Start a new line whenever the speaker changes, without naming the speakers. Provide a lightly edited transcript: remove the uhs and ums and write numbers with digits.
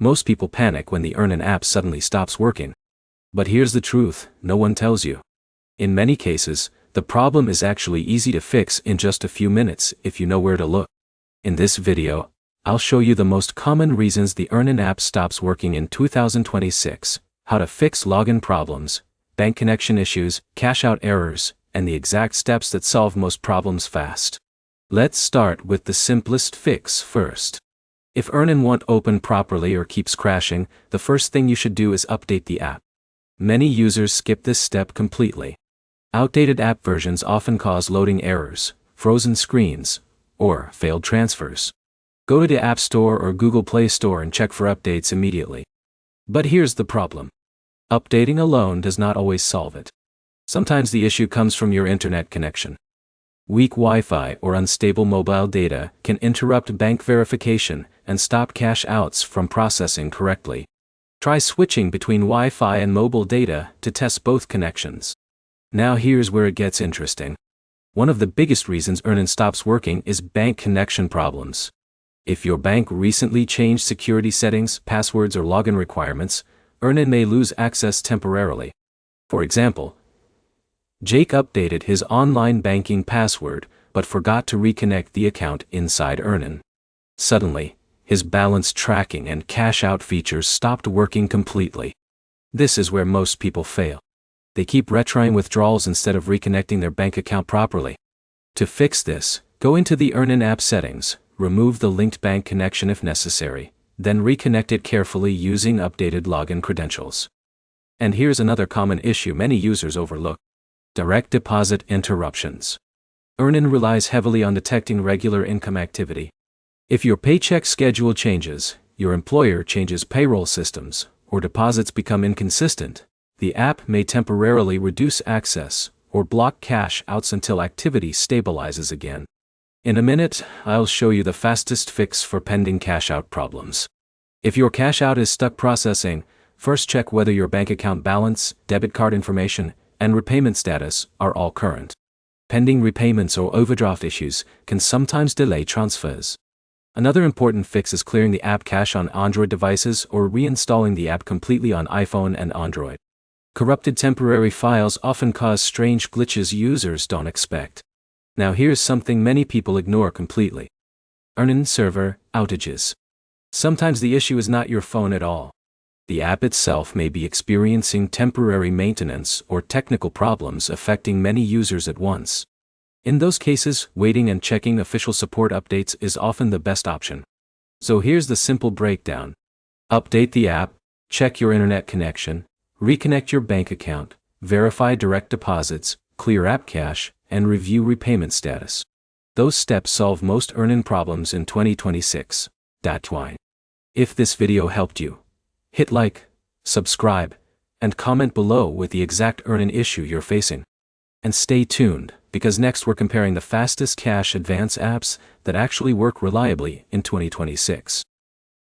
Most people panic when the Earnin app suddenly stops working. But here's the truth, no one tells you. In many cases, the problem is actually easy to fix in just a few minutes if you know where to look. In this video, I'll show you the most common reasons the Earnin app stops working in 2026, how to fix login problems, bank connection issues, cash out errors, and the exact steps that solve most problems fast. Let's start with the simplest fix first. If Earnin won't open properly or keeps crashing, the first thing you should do is update the app. Many users skip this step completely. Outdated app versions often cause loading errors, frozen screens, or failed transfers. Go to the App Store or Google Play Store and check for updates immediately. But here's the problem. Updating alone does not always solve it. Sometimes the issue comes from your internet connection. Weak Wi-Fi or unstable mobile data can interrupt bank verification and stop cash outs from processing correctly. Try switching between Wi-Fi and mobile data to test both connections. Now here's where it gets interesting. One of the biggest reasons Earnin stops working is bank connection problems. If your bank recently changed security settings, passwords, or login requirements, Earnin may lose access temporarily. For example, Jake updated his online banking password but forgot to reconnect the account inside Earnin. Suddenly, his balance tracking and cash out features stopped working completely. This is where most people fail. They keep retrying withdrawals instead of reconnecting their bank account properly. To fix this, go into the Earnin app settings, remove the linked bank connection if necessary, then reconnect it carefully using updated login credentials. And here's another common issue many users overlook. Direct deposit interruptions. Earnin relies heavily on detecting regular income activity. If your paycheck schedule changes, your employer changes payroll systems, or deposits become inconsistent, the app may temporarily reduce access or block cash outs until activity stabilizes again. In a minute, I'll show you the fastest fix for pending cash out problems. If your cash out is stuck processing, first check whether your bank account balance, debit card information, and repayment status are all current. Pending repayments or overdraft issues can sometimes delay transfers. Another important fix is clearing the app cache on Android devices or reinstalling the app completely on iPhone and Android. Corrupted temporary files often cause strange glitches users don't expect. Now here's something many people ignore completely. Earnin server outages. Sometimes the issue is not your phone at all. The app itself may be experiencing temporary maintenance or technical problems affecting many users at once. In those cases, waiting and checking official support updates is often the best option. So here's the simple breakdown. Update the app, check your internet connection, reconnect your bank account, verify direct deposits, clear app cache, and review repayment status. Those steps solve most Earnin problems in 2026. If this video helped you, hit like, subscribe, and comment below with the exact Earnin issue you're facing. And stay tuned, because next we're comparing the fastest cash advance apps that actually work reliably in 2026.